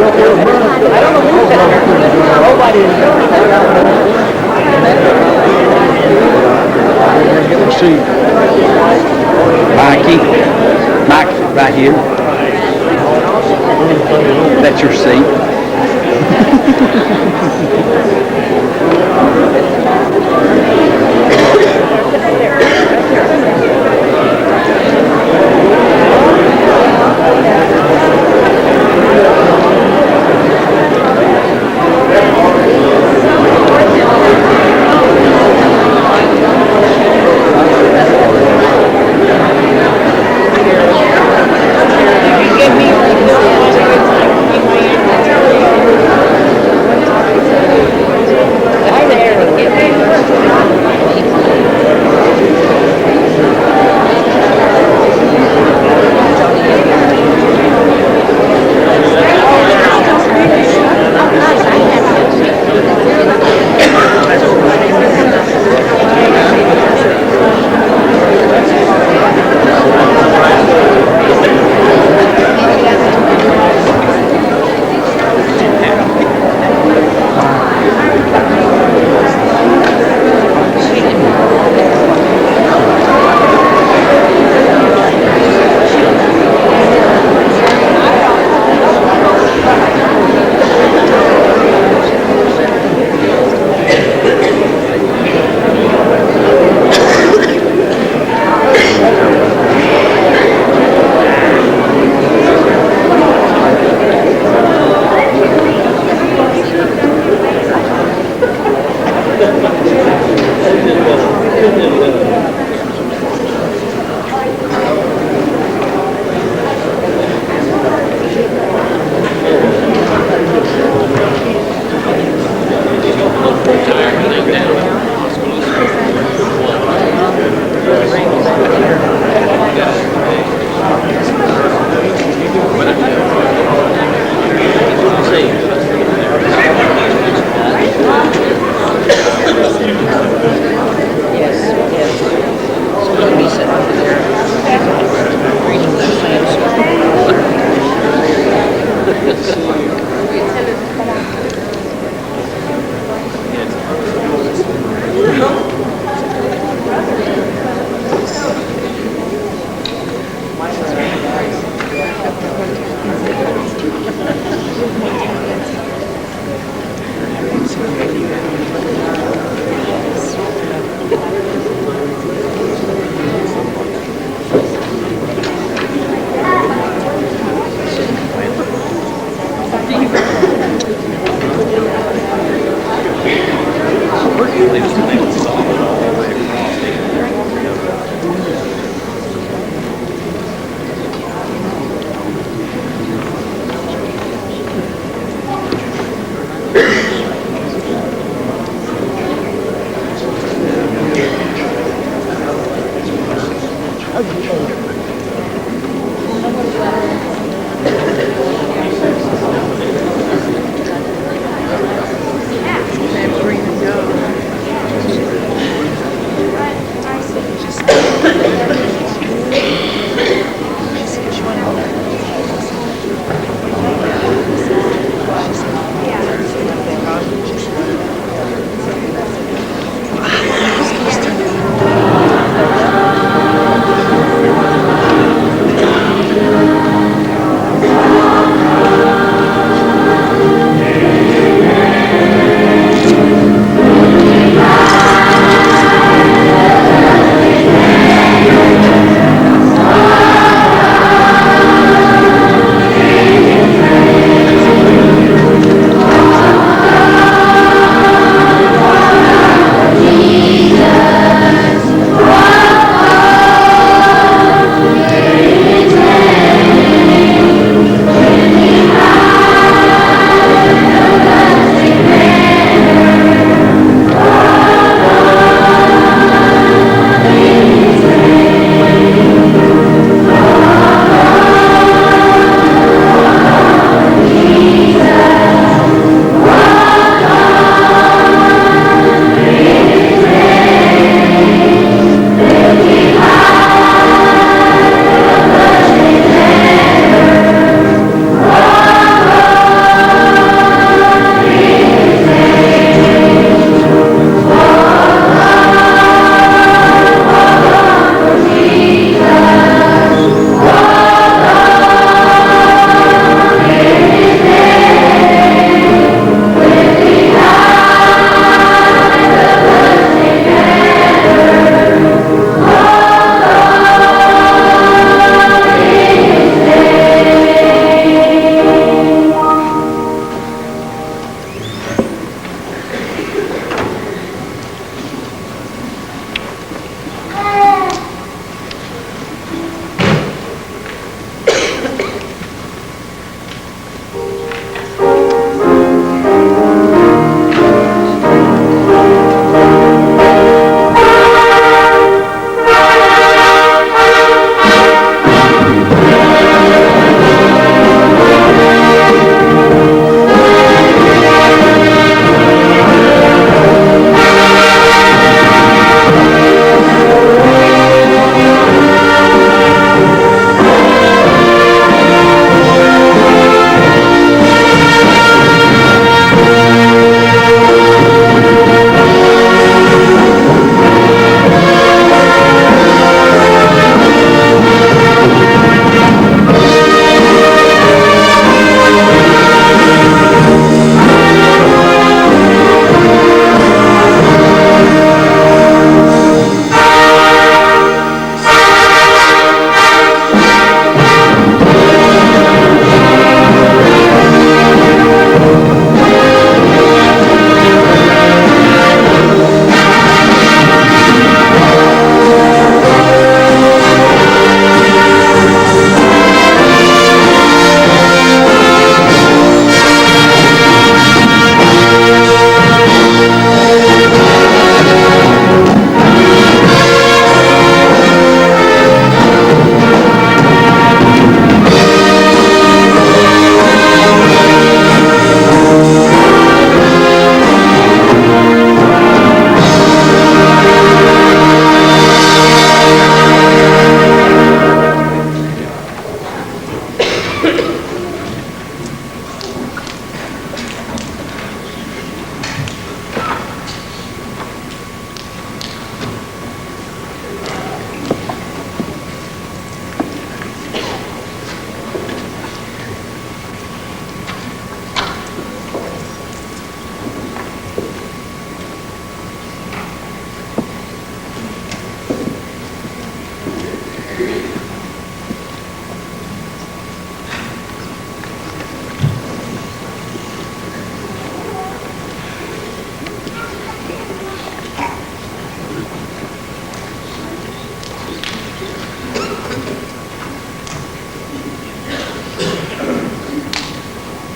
See, Mikey, Mike, right here. That's your seat.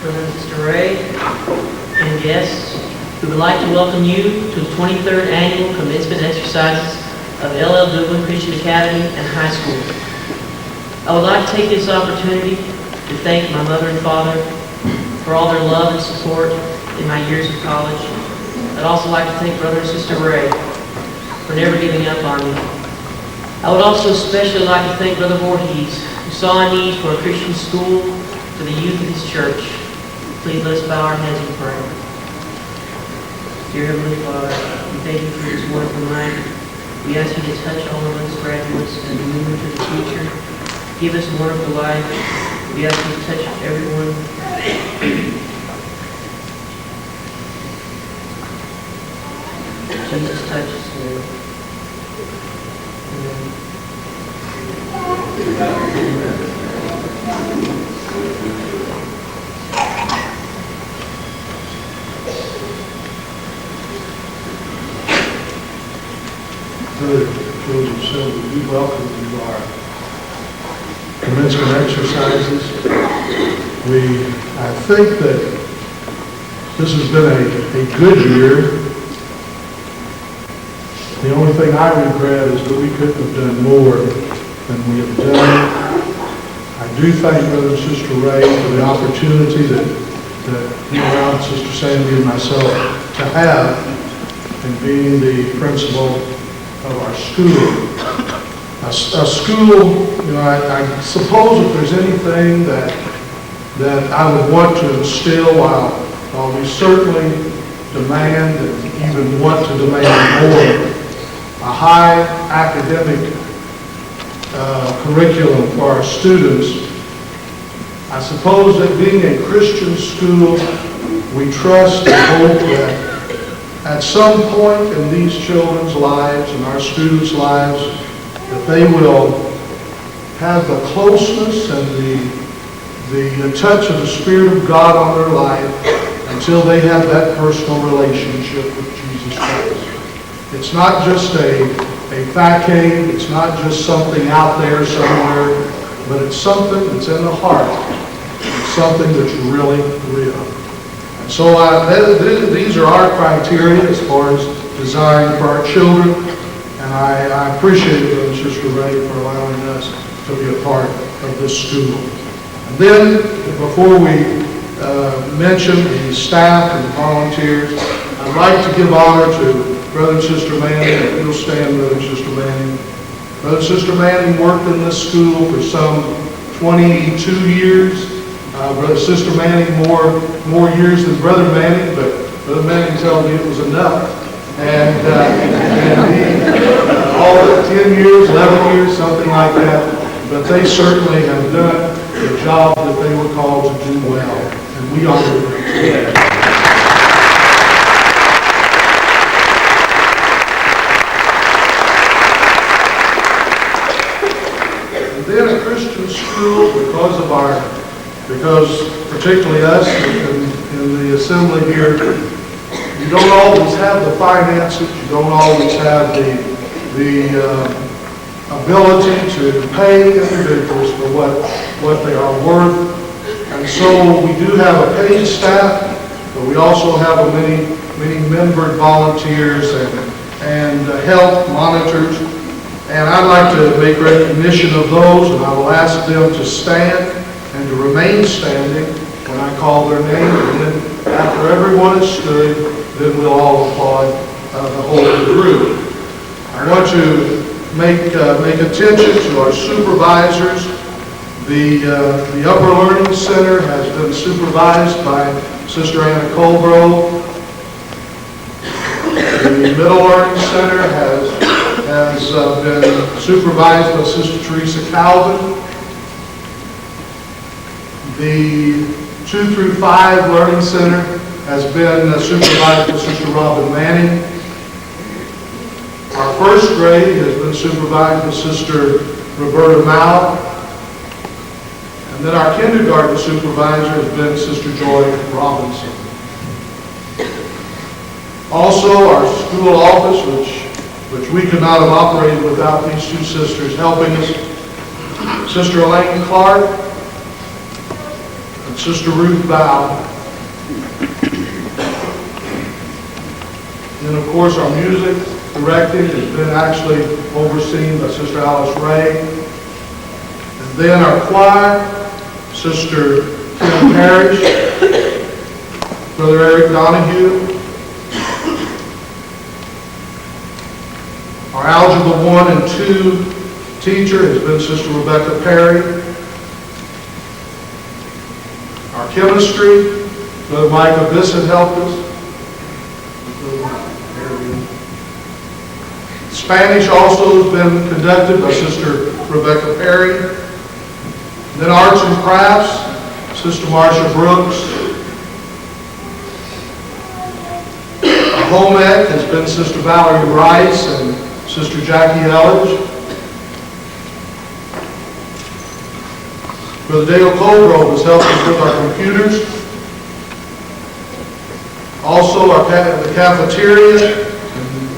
Brother and Sister Ray, and guests, we would like to welcome you to the 23rd Annual Commencement Exercises of LL Dublin Christian Academy and High School. I would like to take this opportunity to thank my mother and father for all their love and support in my years of college. I'd also like to thank Brother and Sister Ray for never giving up on me. I would also especially like to thank Brother Voorhees, who saw a need for a Christian school for the youth of his church. Please let us bow our heads and pray. Dear Heavenly Father, we thank you for this wonderful night. We ask you to touch all of us graduates as we move into the future. Give us a wonderful life. We ask you to touch everyone. Jesus, touch us, Lord. Brother Joseph Silver, we welcome you to our commencement exercises. I think that this has been a good year. The only thing I regret is that we couldn't have done more than we have done. I do thank Brother and Sister Ray for the opportunity that you allowed Sister Sandy and myself to have in being the principal of our school. A school, I suppose if there's anything that I would want to instill, while we certainly demand and even want to demand more, a high academic curriculum for our students. I suppose that being a Christian school, we trust and hope that at some point in these children's lives and our students' lives, that they will have the closeness and the touch of the Spirit of God on their life until they have that personal relationship with Jesus Christ. It's not just a facade, it's not just something out there somewhere, but it's something that's in the heart. It's something that's really real. And so these are our criteria as far as design for our children, and I appreciate it, Brother and Sister Ray, for allowing us to be a part of this school. And then, before we mention the staff and volunteers, I'd like to give honor to Brother and Sister Manning. If you'll stand, Brother and Sister Manning. Brother and Sister Manning worked in this school for some 22 years. Brother and Sister Manning more years than Brother Manning, but Brother Manning tells me it was enough. And all 10 years, 11 years, something like that. But they certainly have done the job that they were called to do well. And we honor them today. Then a Christian school, because particularly us in the assembly here, you don't always have the finances, you don't always have the ability to pay individuals for what they are worth. And so we do have a paid staff, but we also have many membered volunteers and health monitors. And I'd like to make recognition of those, and I will ask them to stand and to remain standing when I call their name. And then after everyone has stood, then we'll all applaud the whole group. I want to make attention to our supervisors. The Upper Learning Center has been supervised by Sister Anna Colbro. The Middle Learning Center has been supervised by Sister Teresa Calvin. The 2 through 5 Learning Center has been supervised by Sister Robin Manning. Our first grade has been supervised by Sister Roberta Mao. And then our kindergarten supervisor has been Sister Joy Robinson. Also, our school office, which we could not have operated without these two sisters helping us. Sister Elaine Clark and and Sister Ruth Bow. And of course, our music directing has been actually overseen by Sister Alice Ray. And then our choir, Sister Kim Parrish, Brother Eric Donahue. Our Algebra 1 and 2 teacher has been Sister Rebecca Perry. Our chemistry, Brother Micah Bissett helped us. Spanish also has been conducted by Sister Rebecca Perry. And then arts and crafts, Sister Marcia Brooks. Our home ec has been Sister Valerie Rice and Sister Jackie Elledge. Brother Dale Colgrove has helped us with our computers. Also, the cafeteria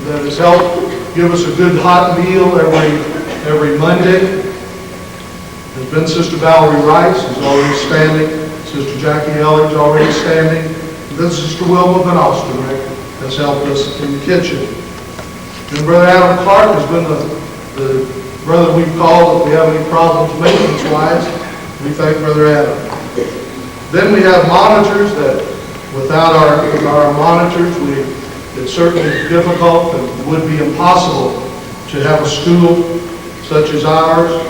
that has helped give us a good hot meal every Monday has been Sister Valerie Rice, who's already standing. Sister Jackie Elledge already standing. And then Sister Wilma Van Osterbeck has helped us in the kitchen. And Brother Adam Clark has been the brother we've called if we have any problems maintenance-wise. We thank Brother Adam. Then we have monitors that, without our monitors, it's certainly difficult and would be impossible to have a school such as ours.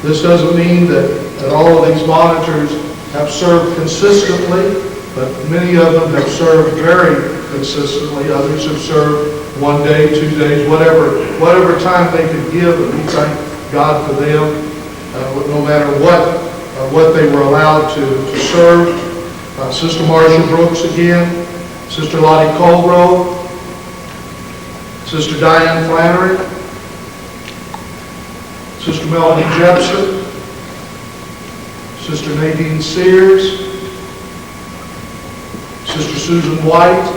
This doesn't mean that all of these monitors have served consistently, but many of them have served very consistently. Others have served 1 day, 2 days, whatever time they could give, and we thank God for them, no matter what they were allowed to serve. Sister Marcia Brooks again, Sister Lottie Colgrove, Sister Diane Flannery, Sister Melanie Jepson, Sister Nadine Sears, Sister Susan White,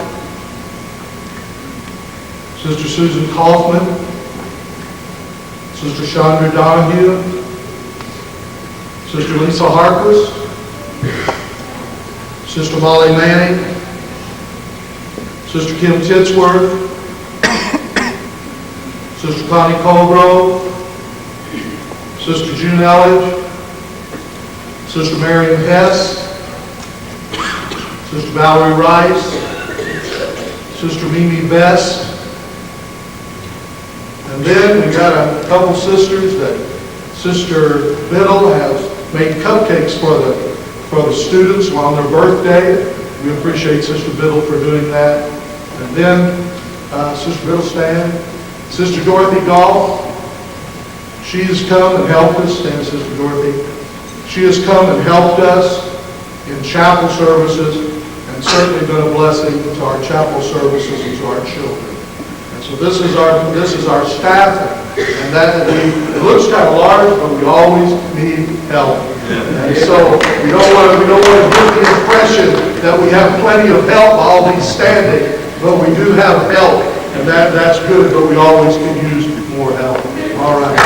Sister Susan Kaufman, Sister Chandra Donahue, Sister Lisa Harquist, Sister Molly Manning, Sister Kim Titsworth, Sister Connie Colgrove, Sister June Elledge, Sister Marion Hess, Sister Valerie Rice, Sister Mimi Best, and then we've got a couple sisters that Sister Biddle has made cupcakes for the students on their birthday. We appreciate Sister Biddle for doing that. And then Sister Biddle stand. Sister Dorothy Gall, she has come and helped us. Stand, Sister Dorothy. She has come and helped us in chapel services and certainly been a blessing to our chapel services and to our children. And so this is our staff, and it looks kind of large, but we always need help. And so we don't want to give the impression that we have plenty of help always standing, but we do have help, and that's good, but we always can use more help. All right.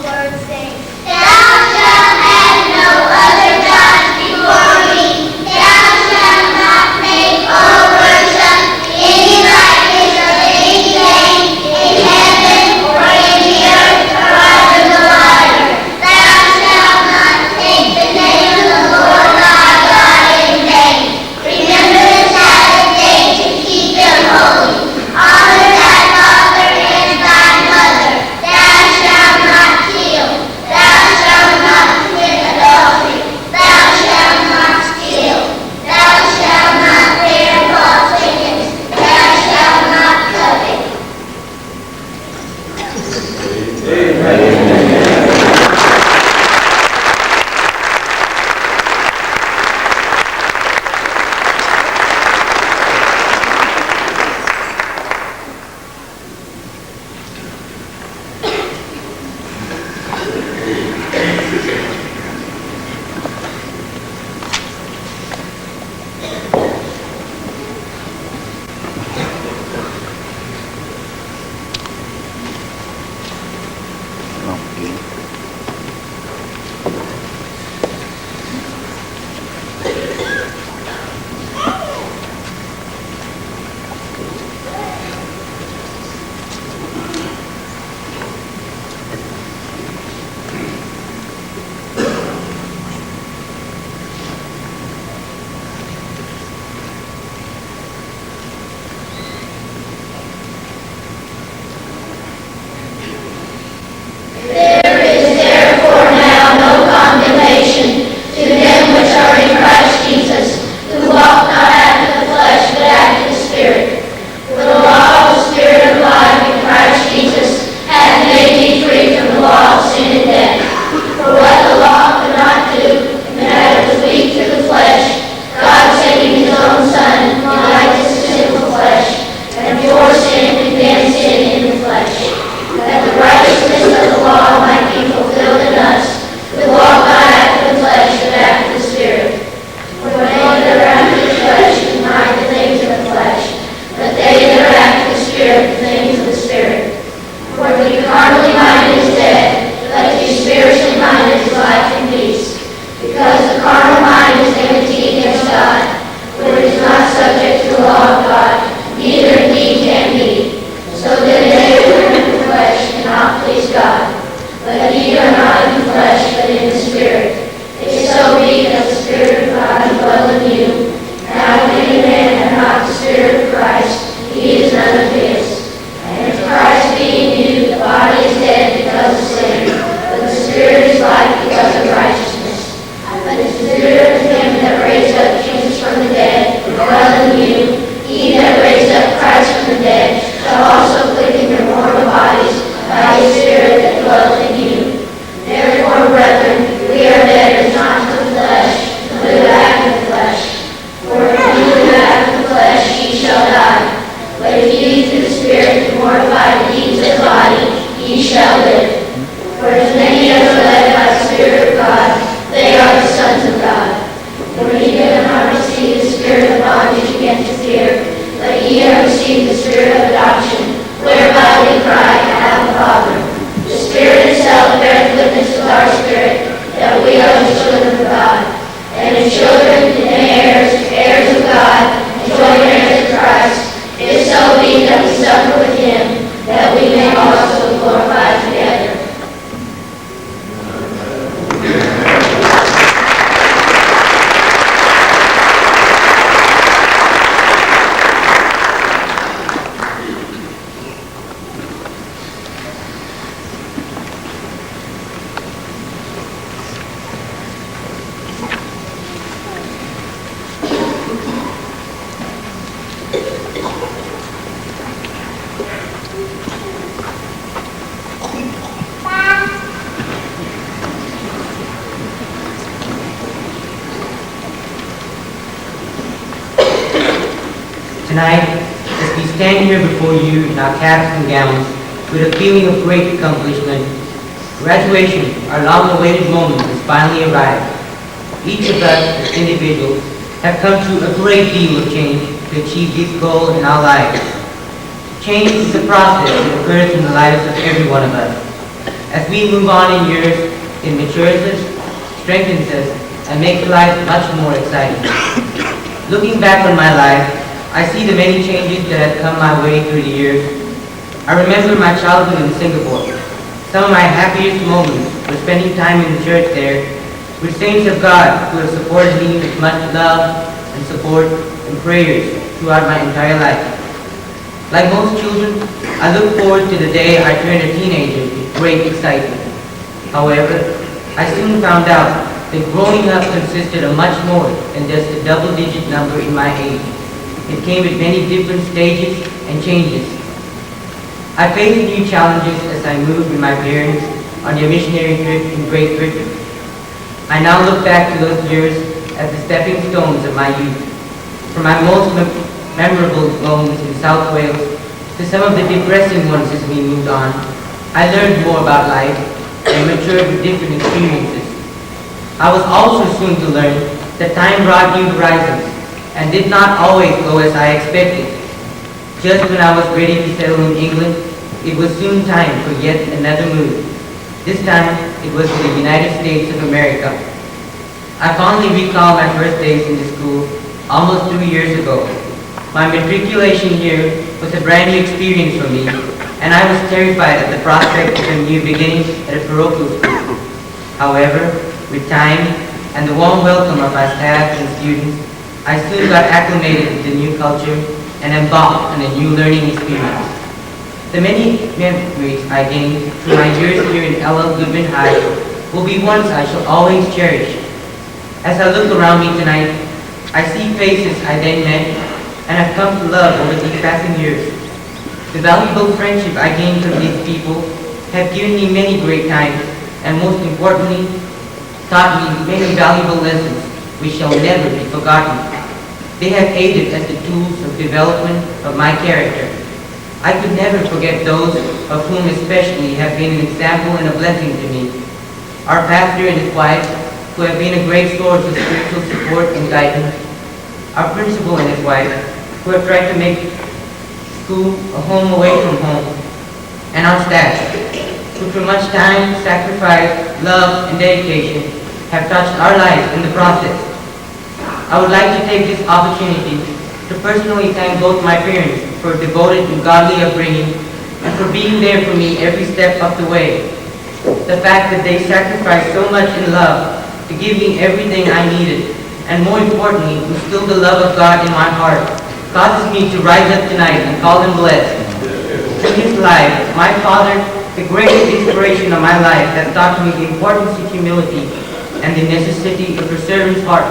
Lord, saying, Thou shalt have no other gods before me. Thou shalt not make or worship any likeness of anything in heaven or in the earth or under the water. Thou shalt not take the name of the Lord thy God in vain. Remember the Sabbath day to keep it holy. Honor thy father and thy mother. Thou shalt not kill. Thou shalt not commit adultery. Thou shalt not steal. Thou shalt not bear false witness. Thou shalt not covet. There is therefore now no condemnation to them which are in Christ Jesus, who walk not after the flesh, but after the Spirit. For the law of the Spirit of life in Christ Jesus hath made me free from the law of sin and death. For what the law could not do, in that it was weak through the flesh, God sending his own Son in the likeness of sinful flesh, and for sin condemned sin in the flesh, that the righteousness of the law might be fulfilled in us, who walk not after the flesh, but after the Spirit. For they that are after the flesh deny the things of the flesh, but they that are after the Spirit, the things of the Spirit. For to be carnally minded is death, but to be spiritually minded is life and peace. Because the carnal mind is enmity against God, for it is not subject to the law of God, neither indeed can be. So then they who are in the flesh cannot please God. But ye are not in the flesh, but in the Spirit. If so be that the Spirit of God dwell in you. Now if any man hath not the Spirit of Christ, he is none of his. And if Christ be in you, the body is dead because of sin, but the Spirit is life because of righteousness. But the Spirit of him that raised up Jesus from the dead dwell in you. He that raised up Christ from the dead shall also quicken your mortal bodies by his Spirit that dwelleth in you. Therefore, brethren, we are debtors not to the flesh, to live after the flesh. For if ye live after the flesh, ye shall die. But if ye through the Spirit mortify the deeds of the body, ye shall live. For as many as are led by the Spirit of God, they are the sons of God. For ye have not received the spirit of bondage again to fear, but ye have received the Spirit of adoption, whereby we cry, Abba, Father. The Spirit itself beareth witness with our spirit that we are the children of God. And if children, then heirs, heirs of God, and joint heirs of Christ, if so be that we suffer with him, that we may also be glorified together. Tonight, as we stand here before you in our caps and gowns with a feeling of great accomplishment, graduation, our long-awaited moment, has finally arrived. Each of us, as individuals, have come through a great deal of change to achieve this goal in our lives. Change is a process that occurs in the lives of every one of us. as we move on in years, it matures us, strengthens us, and makes life much more exciting. Looking back on my life, I see the many changes that have come my way through the years. I remember my childhood in Singapore. Some of my happiest moments were spending time in the church there with saints of God who have supported me with much love and support and prayers throughout my entire life. Like most children, I look forward to the day I turn a teenager with great excitement. However, I soon found out that growing up consisted of much more than just a double-digit number in my age. It came with many different stages and changes. I faced new challenges as I moved with my parents on their missionary trip in Great Britain. I now look back to those years as the stepping stones of my youth. From my most memorable moments in South Wales to some of the depressing ones as we moved on, I learned more about life and matured with different experiences. I was also soon to learn that time brought new horizons and did not always go as I expected. Just when I was ready to settle in England, it was soon time for yet another move. This time, it was to the United States of America. I fondly recall my first days in the school almost 2 years ago. My matriculation here was a brand new experience for me, and I was terrified at the prospect of a new beginning at a parochial school. However, with time and the warm welcome of my staff and students, I soon got acclimated to the new culture and embarked on a new learning experience. The many memories I gained through my years here in L.L. Goodman High will be ones I shall always cherish. As I look around me tonight, I see faces I then met and have come to love over these passing years. The valuable friendship I gained from these people have given me many great times and most importantly, taught me many valuable lessons which shall never be forgotten. They have aided as the tools of development of my character. I could never forget those of whom especially have been an example and a blessing to me. Our pastor and his wife, who have been a great source of spiritual support and guidance. Our principal and his wife, who have tried to make school a home away from home. And our staff, who through much time, sacrifice, love, and dedication have touched our lives in the process. I would like to take this opportunity to personally thank both my parents for a devoted and godly upbringing and for being there for me every step of the way. The fact that they sacrificed so much in love to give me everything I needed, and more importantly, instill the love of God in my heart, causes me to rise up tonight and call them blessed. Through his life, my father, the greatest inspiration of my life, has taught me the importance of humility and the necessity of a servant's heart.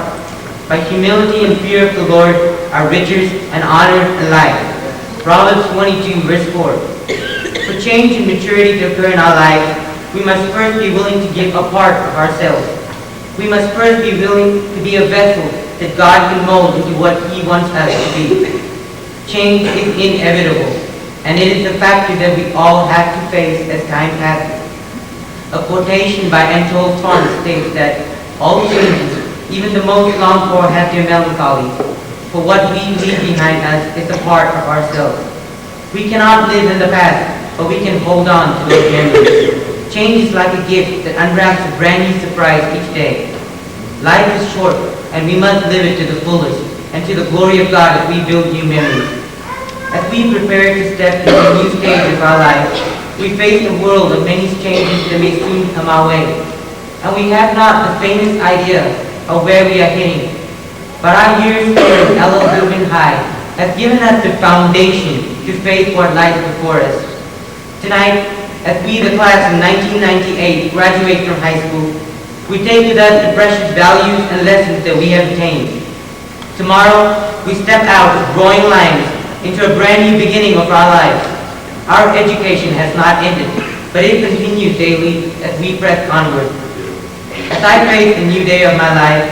By humility and fear of the Lord are riches and honor and life. Proverbs 22, verse 4. For change and maturity to occur in our lives, we must first be willing to give a part of ourselves. We must first be willing to be a vessel that God can mold into what He wants us to be. Change is inevitable, and it is a factor that we all have to face as time passes. A quotation by Anatole France states that all changes, even the most longed for, have their melancholy, for what we leave behind us is a part of ourselves. We cannot live in the past, but we can hold on to those memories. Change is like a gift that unwraps a brand new surprise each day. Life is short, and we must live it to the fullest, and to the glory of God as we build new memories. As we prepare to step into a new stage of our lives, we face a world of many changes that may soon come our way, and we have not the faintest idea of where we are heading. But our years here at L.L. Goodman High have given us the foundation to face what lies before us. Tonight, as we, the class of 1998, graduate from high school, we take with us the precious values and lessons that we have attained. Tomorrow, we step out as growing lions into a brand new beginning of our lives. Our education has not ended, but it continues daily as we press onward. As I face the new day of my life,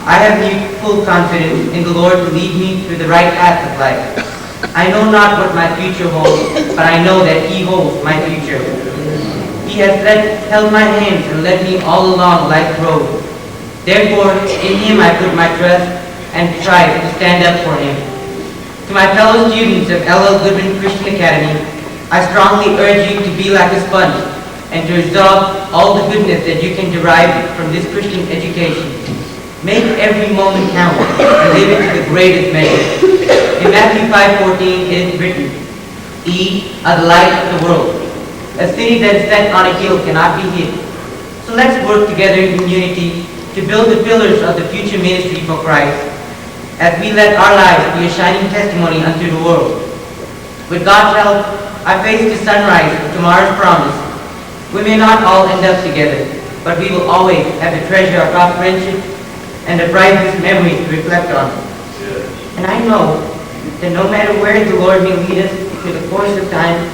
I have new full confidence in the Lord to lead me through the right path of life. I know not what my future holds, but I know that He holds my future. He has held my hands and led me all along life's road. Therefore, in Him I put my trust and strive to stand up for Him. To my fellow students of L.L. Goodman Christian Academy, I strongly urge you to be like a sponge and to resolve all the goodness that you can derive from this Christian education. Make every moment count and live it to the greatest measure. In Matthew 5:14 it is written, "Ye are the light of the world. A city that is set on a hill cannot be hid." So let's work together in unity to build the pillars of the future ministry for Christ, as we let our lives be a shining testimony unto the world. With God's help, I face the sunrise of tomorrow's promise. We may not all end up together, but we will always have the treasure of our friendship and the brightest memories to reflect on. And I know that no matter where the Lord may lead us through the course of time,